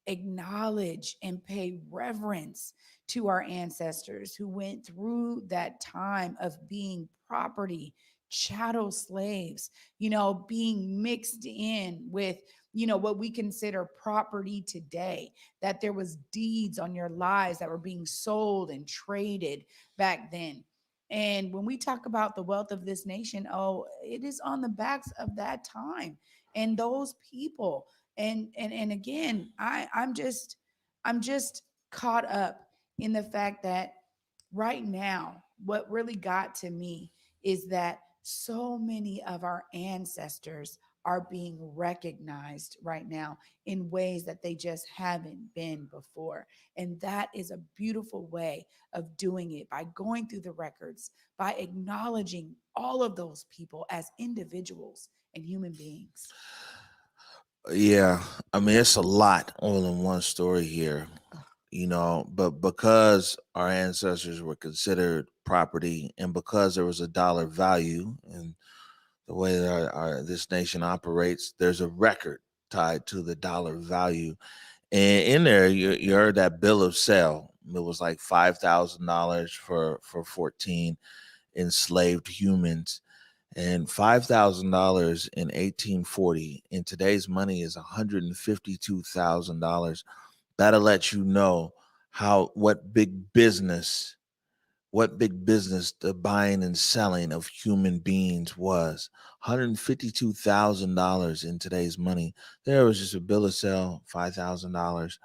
acknowledge and pay reverence to our ancestors who went through that time of being property, chattel slaves, being mixed in with, what we consider property today, that there was deeds on your lives that were being sold and traded back then. And when we talk about the wealth of this nation, oh, it is on the backs of that time and those people. And again, I'm just caught up in the fact that right now, what really got to me is that so many of our ancestors are being recognized right now in ways that they just haven't been before. And that is a beautiful way of doing it, by going through the records, by acknowledging all of those people as individuals and human beings. Yeah, I mean, it's a lot all in one story here, but because our ancestors were considered property and because there was a dollar value and the way that this nation operates, there's a record tied to the dollar value. And in there, you heard that bill of sale. It was like $5,000 for 14 enslaved humans, and $5,000 in 1840 in today's money is $152,000. That'll let you know what big business the buying and selling of human beings was. $152,000 in today's money. There was just a bill of sale, $5,000.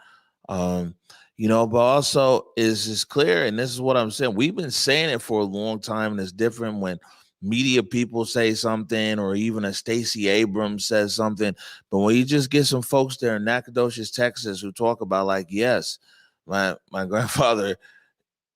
But also is clear, and this is what I'm saying. We've been saying it for a long time, and it's different when media people say something or even a Stacey Abrams says something. But when you just get some folks there in Nacogdoches, Texas, who talk about, like, yes, my grandfather,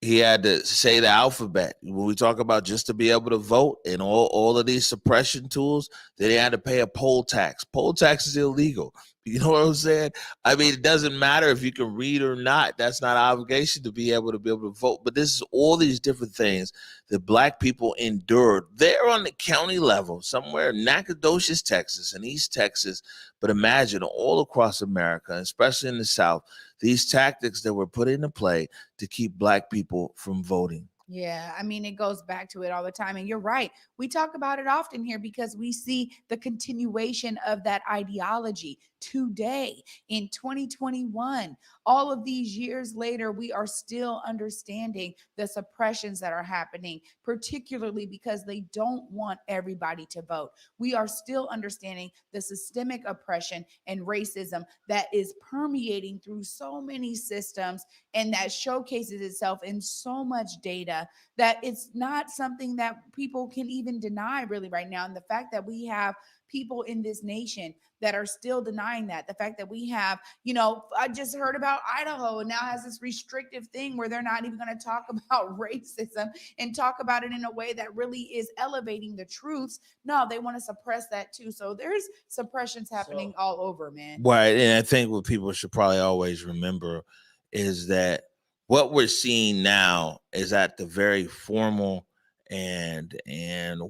he had to say the alphabet. When we talk about just to be able to vote and all of these suppression tools, then they had to pay a poll tax. Poll tax is illegal. You know what I'm saying? I mean, it doesn't matter if you can read or not. That's not an obligation to be able to vote. But this is all these different things that Black people endured. They're on the county level, somewhere in Nacogdoches, Texas, and East Texas. But imagine all across America, especially in the South, these tactics that were put into play to keep Black people from voting. Yeah, I mean, it goes back to it all the time. And you're right. We talk about it often here because we see the continuation of that ideology today in 2021. All of these years later, we are still understanding the suppressions that are happening, particularly because they don't want everybody to vote. We are still understanding the systemic oppression and racism that is permeating through so many systems and that showcases itself in so much data that it's not something that people can even deny really right now. And the fact that we have people in this nation that are still denying that, the fact that we have, I just heard about Idaho and now has this restrictive thing where they're not even going to talk about racism and talk about it in a way that really is elevating the truths. No, they want to suppress that too. So there's suppressions happening all over, man. Right. And I think what people should probably always remember is that what we're seeing now is at the very formal and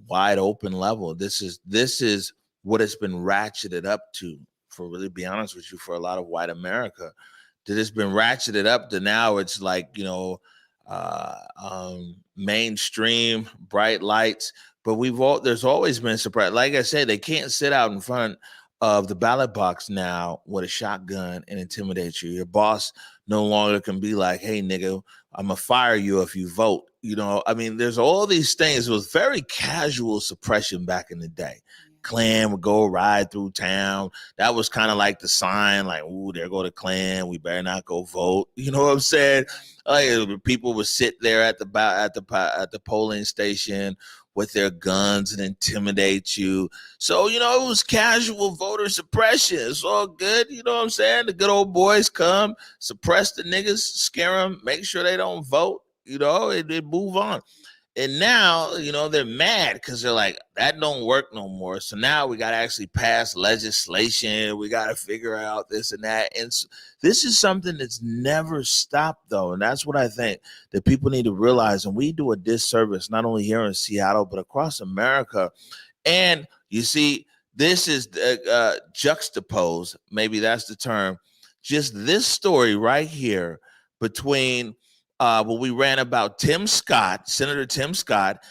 wide open level. This is what it's been ratcheted up to, for really be honest with you, for a lot of white America. That it's been ratcheted up to now it's like, mainstream, bright lights. But there's always been surprise. Like I said, they can't sit out in front of the ballot box now with a shotgun and intimidate you. Your boss no longer can be like, hey, nigga, I'm going to fire you if you vote. I mean, there's all these things. It was very casual suppression back in the day. Klan would go ride through town. That was kind of like the sign, like, ooh, there go the Klan. We better not go vote. You know what I'm saying? Like, people would sit there at the polling station with their guns and intimidate you. So, it was casual voter suppression. It's all good. You know what I'm saying? The good old boys come, suppress the niggas, scare them, make sure they don't vote, and move on. And now, they're mad because they're like, that don't work no more. So now we got to actually pass legislation. We got to figure out this and that. And this is something that's never stopped, though. And that's what I think that people need to realize. And we do a disservice, not only here in Seattle, but across America. And you see, this is juxtaposed. Maybe that's the term. Just this story right here between what we ran about Senator Tim Scott,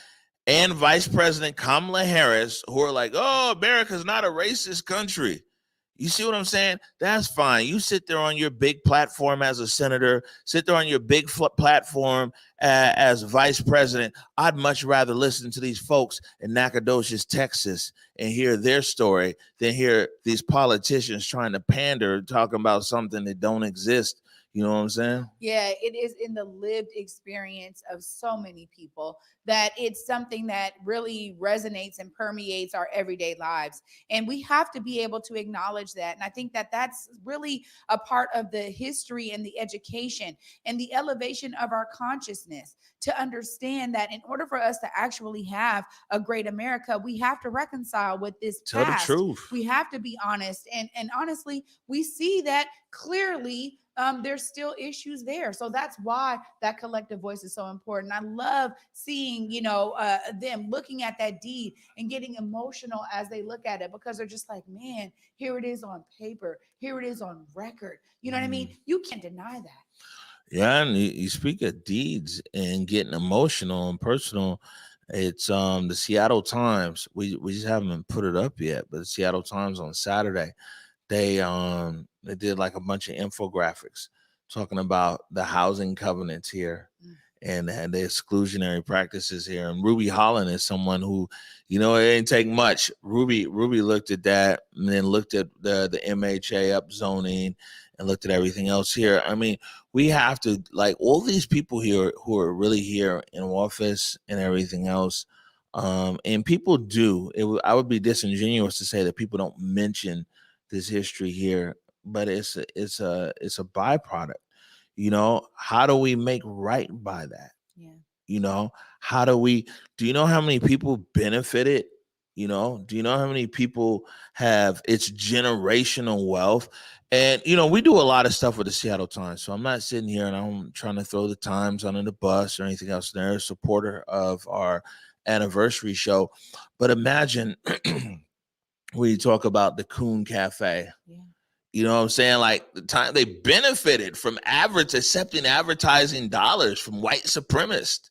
and Vice President Kamala Harris, who are like, oh, America's not a racist country. You see what I'm saying? That's fine. You sit there on your big platform as a senator, sit there on your big platform as vice president. I'd much rather listen to these folks in Nacogdoches, Texas, and hear their story than hear these politicians trying to pander, talking about something that don't exist. You know what I'm saying? Yeah, it is in the lived experience of so many people that it's something that really resonates and permeates our everyday lives. And we have to be able to acknowledge that. And I think that that's really a part of the history and the education and the elevation of our consciousness to understand that in order for us to actually have a great America, we have to reconcile with this Tell past. the truth. We have to be honest. And honestly, we see that clearly. There's still issues there. So that's why that collective voice is so important. I love seeing, them looking at that deed and getting emotional as they look at it, because they're just like, man, here it is on paper. Here it is on record. You know what I mean? You can't deny that. Yeah, and you speak of deeds and getting emotional and personal. It's the Seattle Times. We just haven't put it up yet, but the Seattle Times on Saturday, they did like a bunch of infographics talking about the housing covenants here and the exclusionary practices here. And Ruby Holland is someone who, it ain't take much. Ruby looked at that and then looked at the MHA upzoning and looked at everything else here. I mean, we have to, like, all these people here who are really here in office and everything else. And people do. I would be disingenuous to say that people don't mention this history here, but it's a byproduct. How do we make right by that? Yeah. How do we? Do you know how many people benefited? Do you know how many people have its generational wealth? And we do a lot of stuff with the Seattle Times, so I'm not sitting here and I'm trying to throw the Times under the bus or anything else. They're a supporter of our anniversary show, but imagine we talk about the Coon Cafe. Yeah. You know what I'm saying? Like, the time they benefited from accepting advertising dollars from white supremacists.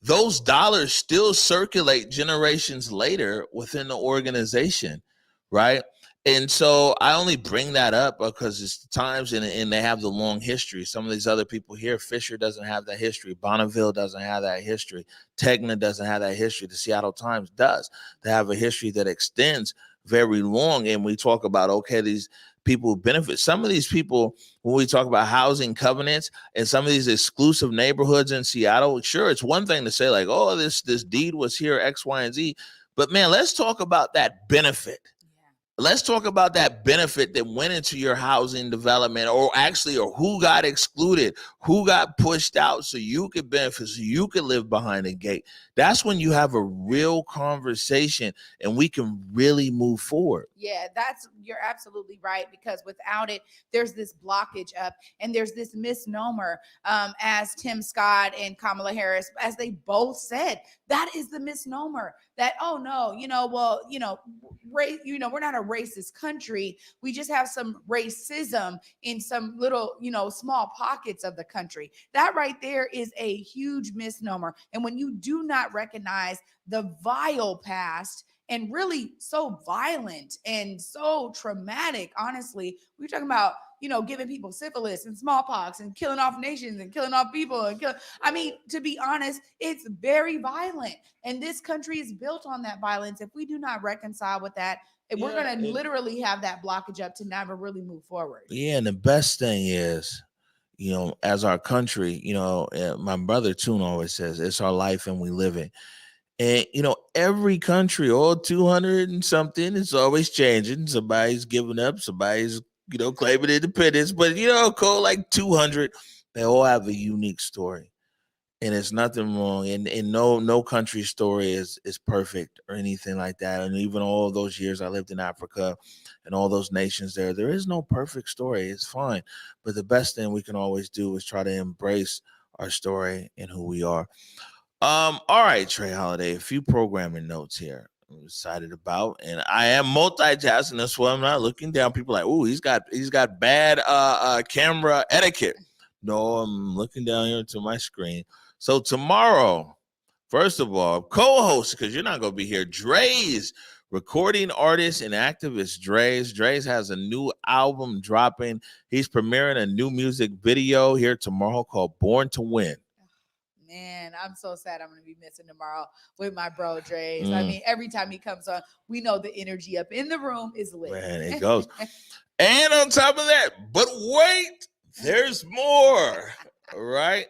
Those dollars still circulate generations later within the organization, right? And so I only bring that up because it's the Times and they have the long history. Some of these other people here, Fisher doesn't have that history. Bonneville doesn't have that history. Tegna doesn't have that history. The Seattle Times does. They have a history that extends very long. And we talk about, okay, these people benefit. Some of these people, when we talk about housing covenants and some of these exclusive neighborhoods in Seattle, sure, it's one thing to say like, oh, this deed was here, X, Y, and Z. But man, let's talk about that benefit. Let's talk about that benefit that went into your housing development, or who got excluded, who got pushed out so you could benefit, so you could live behind a gate. That's when you have a real conversation and we can really move forward. Yeah, you're absolutely right, because without it, there's this blockage up and there's this misnomer, as Tim Scott and Kamala Harris, as they both said, that is the misnomer that, oh no, we're not a racist country. We just have some racism in some little, small pockets of the country. That right there is a huge misnomer. And when you do not recognize the vile past, and really so violent and so traumatic, honestly, we're talking about, giving people syphilis and smallpox and killing off nations and killing off people. To be honest, it's very violent. And this country is built on that violence. If we do not reconcile with that, we're going to literally have that blockage up to never really move forward. Yeah, and the best thing is, as our country, my brother Toon always says, it's our life and we live it. And, every country, all 200 and something, it's always changing. Somebody's giving up, somebody's, claiming independence. But, like 200, they all have a unique story. and it's nothing wrong. And no country story is perfect or anything like that. And even all those years I lived in Africa and all those nations there is no perfect story. It's fine. But the best thing we can always do is try to embrace our story and who we are. All right, Trey Holiday, a few programming notes here I'm excited about. And I am multitasking. That's why I'm not looking down. People are like, oh, he's got bad camera etiquette. No, I'm looking down here to my screen. So tomorrow, first of all, co-host, because you're not going to be here, Dre's recording artist and activist Dre's. Dre's has a new album dropping. He's premiering a new music video here tomorrow called Born to Win. Man, I'm so sad I'm going to be missing tomorrow with my bro Dre's. I mean, every time he comes on, we know the energy up in the room is lit. Man, it goes. And on top of that, but wait, there's more. All right.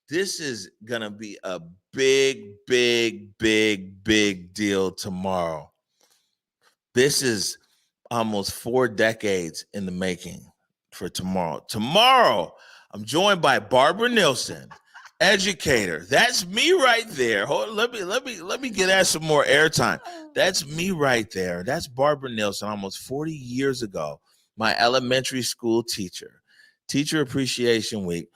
This is going to be a big deal tomorrow. This is almost 4 decades in the making for tomorrow. Tomorrow, I'm joined by Barbara Nilsson, educator. That's me right there. Hold on, let me get that some more airtime. That's me right there. That's Barbara Nilsson. Almost 40 years ago, my elementary school teacher appreciation week.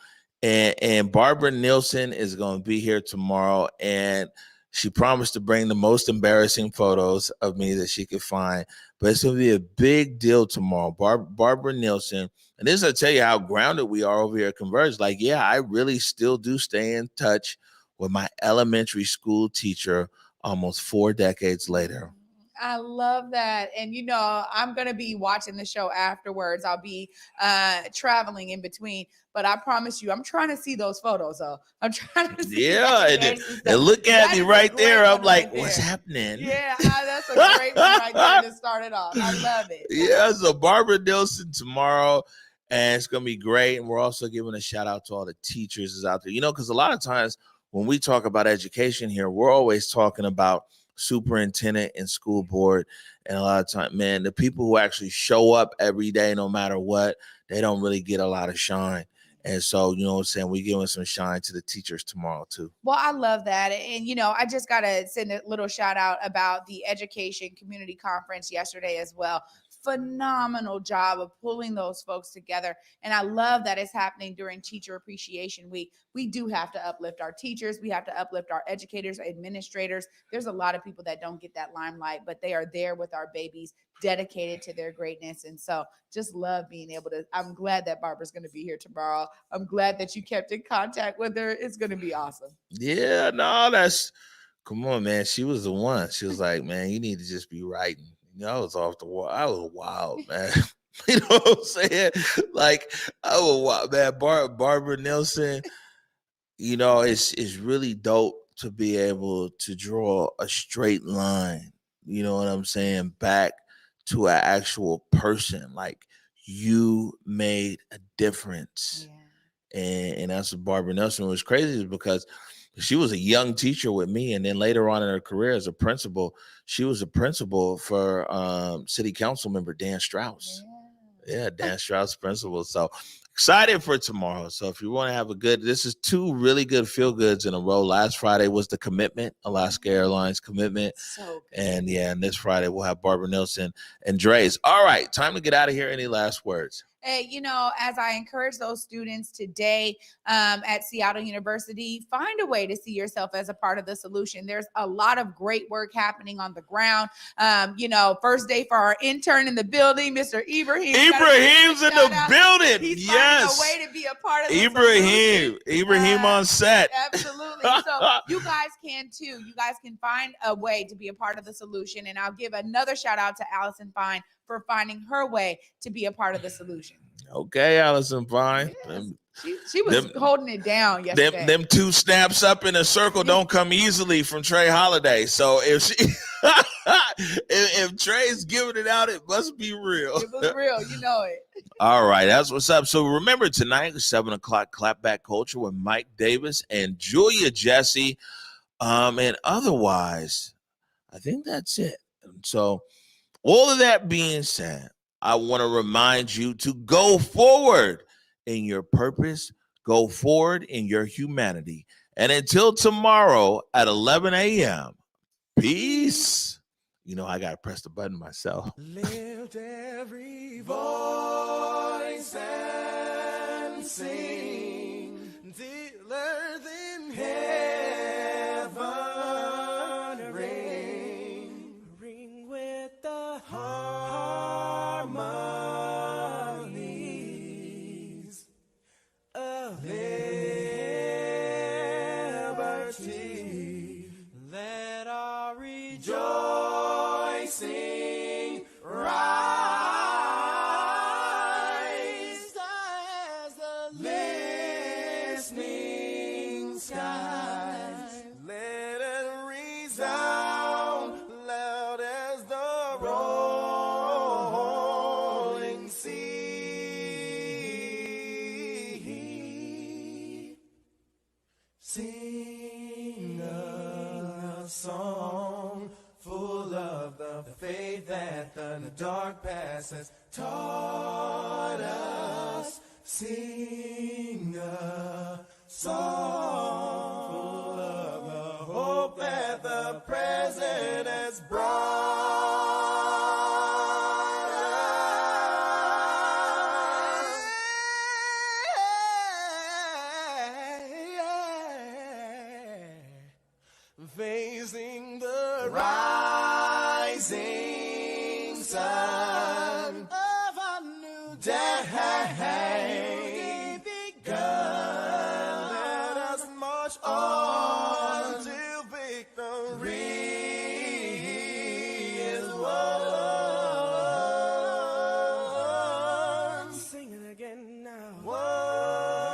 And Barbara Nilsson is going to be here tomorrow, and she promised to bring the most embarrassing photos of me that she could find. But it's going to be a big deal tomorrow. Barbara Nilsson. And this will tell you how grounded we are over here at Converge. Like, yeah, I really still do stay in touch with my elementary school teacher almost 4 decades later. I love that. And, you know, I'm going to be watching the show afterwards. I'll be traveling in between. But I promise you, I'm trying to see those photos, though. I'm trying to see. Yeah, and look at me right there. I'm like, what's happening? Yeah, that's a great one right there to start it off. I love it. Yeah, so Barbara Nilsson tomorrow. And it's going to be great. And we're also giving a shout out to all the teachers out there. You know, because a lot of times when we talk about education here, we're always talking about superintendent and school board. And a lot of time, man, the people who actually show up every day, no matter what, they don't really get a lot of shine. And so, you know what I'm saying? We're giving some shine to the teachers tomorrow, too. Well, I love that. And, you know, I just got to send a little shout out about the Education Community Conference yesterday as well. Phenomenal job of pulling those folks together. And I love that it's happening during Teacher Appreciation Week. We do have to uplift our teachers. We have to uplift our educators, administrators. There's a lot of people that don't get that limelight, but they are there with our babies, dedicated to their greatness. And so just love being able to, I'm glad that Barbara's going to be here tomorrow. I'm glad that you kept in contact with her. It's going to be awesome. Yeah, no, come on, man. She was the one. She was like, man, you need to just be writing. You know, I was off the wall. I was wild, man. You know what I'm saying? Like, I was wild, man. Barbara Nilsson, you know, it's really dope to be able to draw a straight line, you know what I'm saying, back to an actual person. Like, you made a difference. Yeah. And that's what Barbara Nilsson was crazy, is because she was a young teacher with me, and then later on in her career as a principal, she was a principal for city council member Dan Strauss. Yeah, Dan Strauss principal. So excited for tomorrow. So if you want to have this is 2 really good feel goods in a row. Last Friday was the commitment, Alaska Airlines commitment. So good. And this Friday we'll have Barbara Nilsson and Dre's. All right, time to get out of here. Any last words? Hey, you know, as I encourage those students today at Seattle University, find a way to see yourself as a part of the solution. There's a lot of great work happening on the ground. You know, first day for our intern in the building, Mr. Ibrahim. Ibrahim's in the building. He's yes. finding a way to be a part of the Ibrahim on set. Absolutely. So you guys can too. You guys can find a way to be a part of the solution. And I'll give another shout out to Allison Fine for finding her way to be a part of the solution. Okay, Allison Fine. Yes. She was holding it down yesterday. Them 2 snaps up in a circle don't come easily from Trey Holiday. So if Trey's giving it out, it must be real. It was real, you know it. All right, that's what's up. So remember tonight, 7:00, Clapback Culture with Mike Davis and Julia Jesse. And otherwise, I think that's it. So all of that being said, I want to remind you to go forward in your purpose, go forward in your humanity, And until tomorrow at 11 a.m., peace. You know, I got to press the button myself. Lift every voice and sing till earth in heaven ring with the harmonies of liberty. Let our rejoicing rise as the listening skies. Let it resound loud as the rolling sea. Sing a song full of the faith that the dark past has taught us. Sing a song full of the hope that the present has brought us. Facing the rising sun of a new day begun. Let us march on till victory is won. Sing it again now. Won.